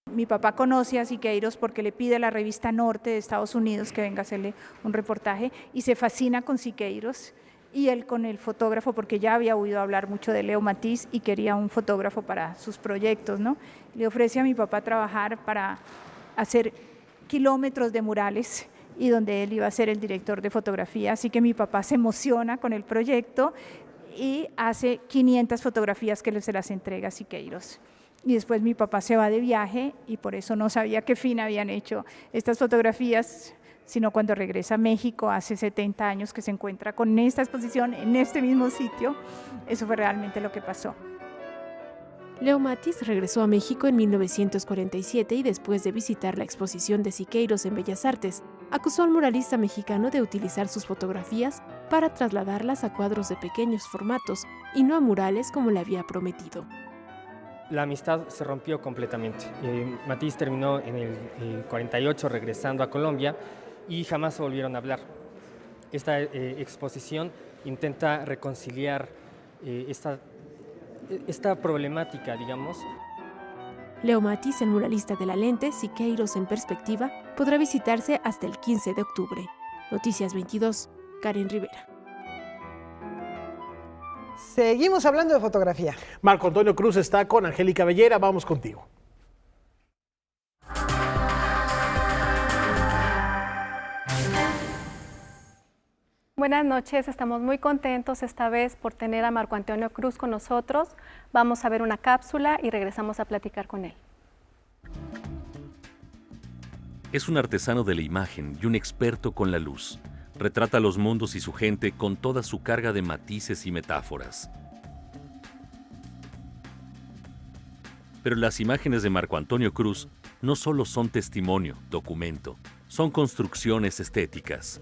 Mi papá conoce a Siqueiros porque le pide a la revista Norte de Estados Unidos que venga a hacerle un reportaje y se fascina con Siqueiros. Y él con el fotógrafo, porque ya había oído hablar mucho de Leo Matis y quería un fotógrafo para sus proyectos, ¿no? Le ofrece a mi papá trabajar para hacer kilómetros de murales y donde él iba a ser el director de fotografía, así que mi papá se emociona con el proyecto y hace 500 fotografías que se las entrega a Siqueiros. Y después mi papá se va de viaje y por eso no sabía qué fin habían hecho estas fotografías, sino cuando regresa a México hace 70 años que se encuentra con esta exposición en este mismo sitio. Eso fue realmente lo que pasó.
Leo Matis regresó a México en 1947 y después de visitar la exposición de Siqueiros en Bellas Artes, acusó al muralista mexicano de utilizar sus fotografías para trasladarlas a cuadros de pequeños formatos y no a murales como le había prometido.
La amistad se rompió completamente. Matis terminó en el 48 regresando a Colombia y jamás se volvieron a hablar. Esta exposición intenta reconciliar esta problemática, digamos.
Leo Matis, el muralista de la lente, Siqueiros en perspectiva, podrá visitarse hasta el 15 de octubre. Noticias 22, Karen Rivera.
Seguimos hablando de fotografía.
Marco Antonio Cruz está con Angélica Belleira. Vamos contigo.
Buenas noches, estamos muy contentos esta vez por tener a Marco Antonio Cruz con nosotros. Vamos a ver una cápsula y regresamos a platicar con él.
Es un artesano de la imagen y un experto con la luz. Retrata los mundos y su gente con toda su carga de matices y metáforas. Pero las imágenes de Marco Antonio Cruz no solo son testimonio, documento, son construcciones estéticas.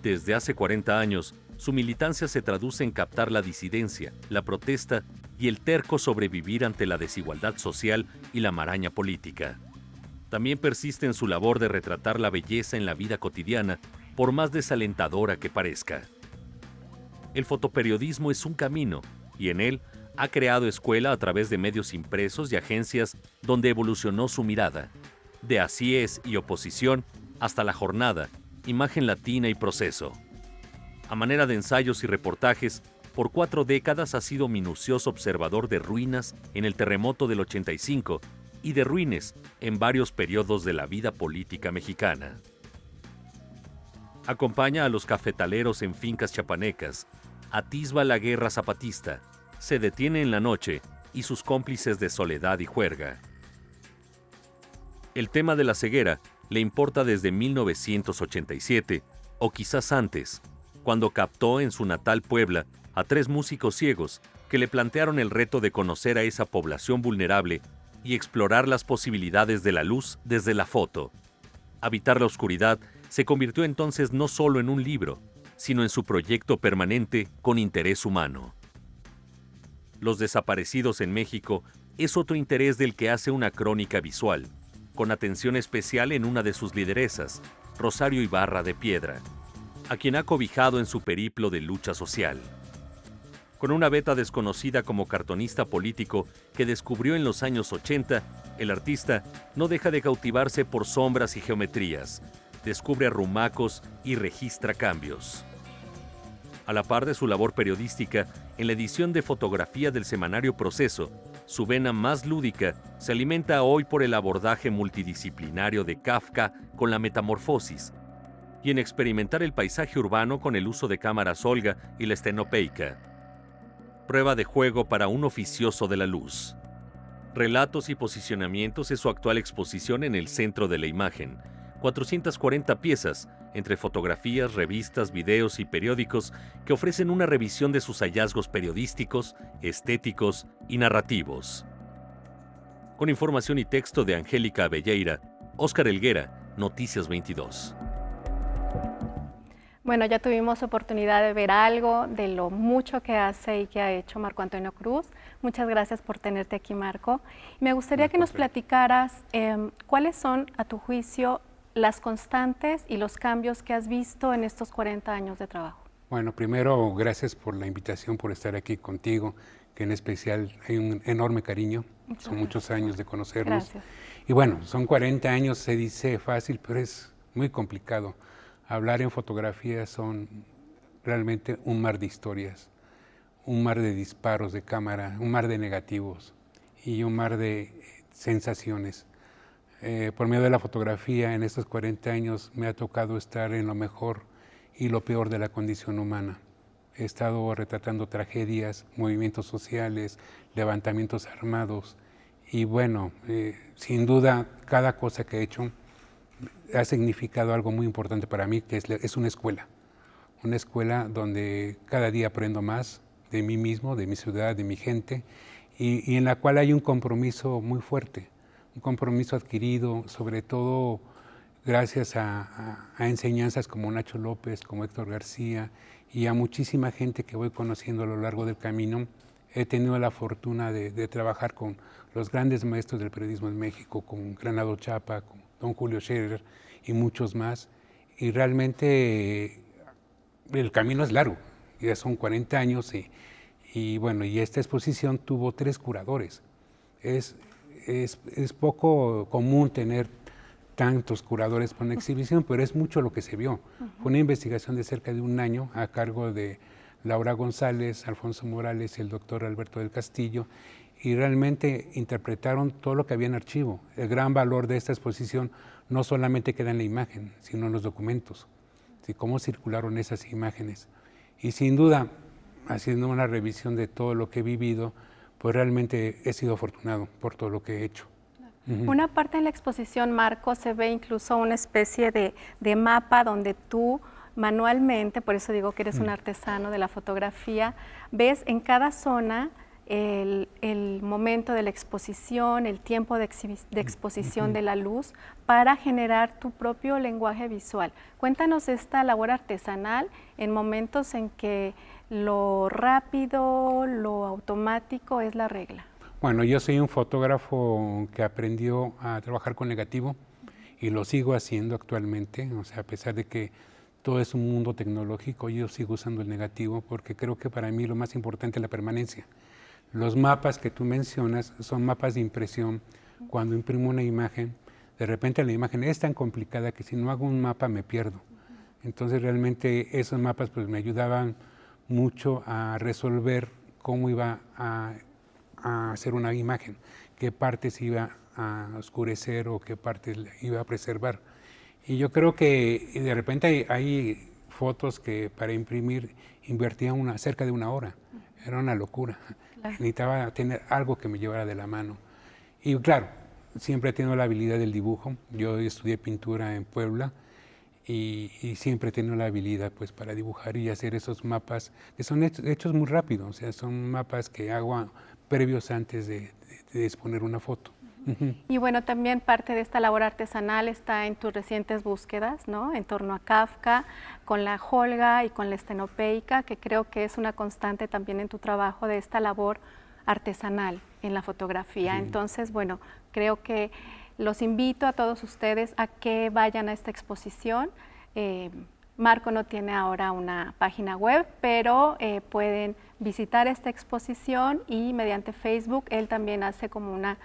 Desde hace 40 años, su militancia se traduce en captar la disidencia, la protesta y el terco sobrevivir ante la desigualdad social y la maraña política. También persiste en su labor de retratar la belleza en la vida cotidiana, por más desalentadora que parezca. El fotoperiodismo es un camino, y en él ha creado escuela a través de medios impresos y agencias donde evolucionó su mirada, de Así es y Oposición hasta La Jornada, Imagen Latina y Proceso. A manera de ensayos y reportajes, por 4 décadas ha sido minucioso observador de ruinas en el terremoto del 85 y de ruines en varios periodos de la vida política mexicana. Acompaña a los cafetaleros en fincas chapanecas, atisba la guerra zapatista, se detiene en la noche y sus cómplices de soledad y juerga. El tema de la ceguera le importa desde 1987, o quizás antes, cuando captó en su natal Puebla a 3 músicos ciegos que le plantearon el reto de conocer a esa población vulnerable y explorar las posibilidades de la luz desde la foto. Habitar la oscuridad se convirtió entonces no solo en un libro, sino en su proyecto permanente con interés humano. Los desaparecidos en México es otro interés del que hace una crónica visual, con atención especial en una de sus lideresas, Rosario Ibarra de Piedra, a quien ha cobijado en su periplo de lucha social. Con una beta desconocida como cartonista político que descubrió en los años 80, el artista no deja de cautivarse por sombras y geometrías, descubre arrumacos y registra cambios. A la par de su labor periodística, en la edición de fotografía del semanario Proceso, su vena más lúdica se alimenta hoy por el abordaje multidisciplinario de Kafka con la metamorfosis y en experimentar el paisaje urbano con el uso de cámaras Olga y la estenopeica. Prueba de juego para un oficioso de la luz. Relatos y posicionamientos es su actual exposición en el centro de la imagen. 440 piezas, entre fotografías, revistas, videos y periódicos que ofrecen una revisión de sus hallazgos periodísticos, estéticos y narrativos. Con información y texto de Angélica Abelleira, Óscar Helguera, Noticias 22.
Bueno, ya tuvimos oportunidad de ver algo de lo mucho que hace y que ha hecho Marco Antonio Cruz. Muchas gracias por tenerte aquí, Marco. Me gustaría que nos platicaras cuáles son, a tu juicio, las constantes y los cambios que has visto en estos 40 años de trabajo.
Bueno, primero, gracias por la invitación, por estar aquí contigo, que en especial hay un enorme cariño. Son muchos años de conocernos.
Gracias.
Y bueno, son 40 años, se dice fácil, pero es muy complicado. Hablar en fotografía son realmente un mar de historias, un mar de disparos de cámara, un mar de negativos y un mar de sensaciones. Por medio de la fotografía, en estos 40 años me ha tocado estar en lo mejor y lo peor de la condición humana. He estado retratando tragedias, movimientos sociales, levantamientos armados y bueno, sin duda cada cosa que he hecho ha significado algo muy importante para mí, que es una escuela donde cada día aprendo más de mí mismo, de mi ciudad, de mi gente y en la cual hay un compromiso muy fuerte. Un compromiso adquirido, sobre todo gracias a enseñanzas como Nacho López, como Héctor García y a muchísima gente que voy conociendo a lo largo del camino. He tenido la fortuna de trabajar con los grandes maestros del periodismo en México, con Granado Chapa, con don Julio Scherer y muchos más. Y realmente el camino es largo, ya son 40 años y bueno, y esta exposición tuvo 3 curadores. Es poco común tener tantos curadores para una exhibición, pero es mucho lo que se vio. Fue una investigación de cerca de un año a cargo de Laura González, Alfonso Morales y el doctor Alberto del Castillo, y realmente interpretaron todo lo que había en archivo. El gran valor de esta exposición no solamente queda en la imagen, sino en los documentos. ¿sí? Cómo circularon esas imágenes. Y sin duda, haciendo una revisión de todo lo que he vivido, pues realmente he sido afortunado por todo lo que he hecho.
Una parte en la exposición, Marco, se ve incluso una especie de mapa donde tú manualmente, por eso digo que eres un artesano de la fotografía, ves en cada zona el momento de la exposición, el tiempo de exposición de la luz para generar tu propio lenguaje visual. Cuéntanos esta labor artesanal en momentos en que lo rápido, lo automático es la regla.
Bueno, yo soy un fotógrafo que aprendió a trabajar con negativo y lo sigo haciendo actualmente, o sea, a pesar de que todo es un mundo tecnológico, yo sigo usando el negativo porque creo que para mí lo más importante es la permanencia. Los mapas que tú mencionas son mapas de impresión. Cuando imprimo una imagen, de repente la imagen es tan complicada que si no hago un mapa me pierdo. Entonces realmente esos mapas pues me ayudaban mucho a resolver cómo iba a hacer una imagen, qué partes iba a oscurecer o qué partes iba a preservar. Y yo creo que de repente hay fotos que para imprimir invertían cerca de 1 hora. Era una locura. Claro. Necesitaba tener algo que me llevara de la mano. Y claro, siempre he tenido la habilidad del dibujo. Yo estudié pintura en Puebla y siempre he tenido la habilidad pues, para dibujar y hacer esos mapas que son hechos muy rápido. O sea, son mapas que hago previos antes de exponer una foto.
Y bueno, también parte de esta labor artesanal está en tus recientes búsquedas, ¿no? En torno a Kafka, con la holga y con la estenopeica, que creo que es una constante también en tu trabajo de esta labor artesanal en la fotografía. Entonces, bueno, creo que los invito a todos ustedes a que vayan a esta exposición. Marco no tiene ahora una página web, pero pueden visitar esta exposición y mediante Facebook él también hace como una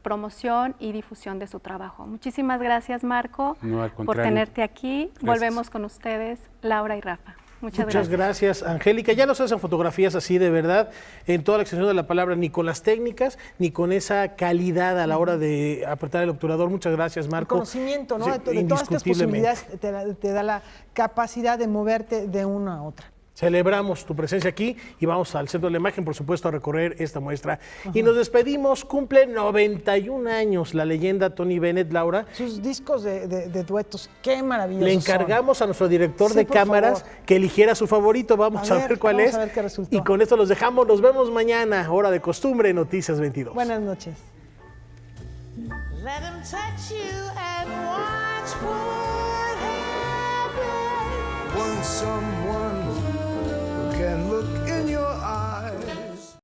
promoción y difusión de su trabajo. Muchísimas gracias, Marco, por tenerte aquí. Gracias. Volvemos con ustedes, Laura y Rafa. Muchas
gracias, Angélica. Ya no se hacen fotografías así de verdad, en toda la extensión de la palabra, ni con las técnicas, ni con esa calidad a la hora de apretar el obturador. Muchas gracias, Marco.
El conocimiento, ¿no?
Sí,
de todas estas posibilidades te da la capacidad de moverte de una a otra.
Celebramos tu presencia aquí y vamos al Centro de la Imagen, por supuesto, a recorrer esta muestra. Y nos despedimos. Cumple 91 años la leyenda Tony Bennett, Laura.
Sus discos de duetos, qué maravillosos.
Le encargamos a nuestro director de cámaras que eligiera su favorito. Vamos a ver cuál es.
A ver qué resultó.
Y con esto los dejamos. Nos vemos mañana, hora de costumbre, Noticias 22.
Buenas noches.
Let him touch you and watch what happens. When someone can look in your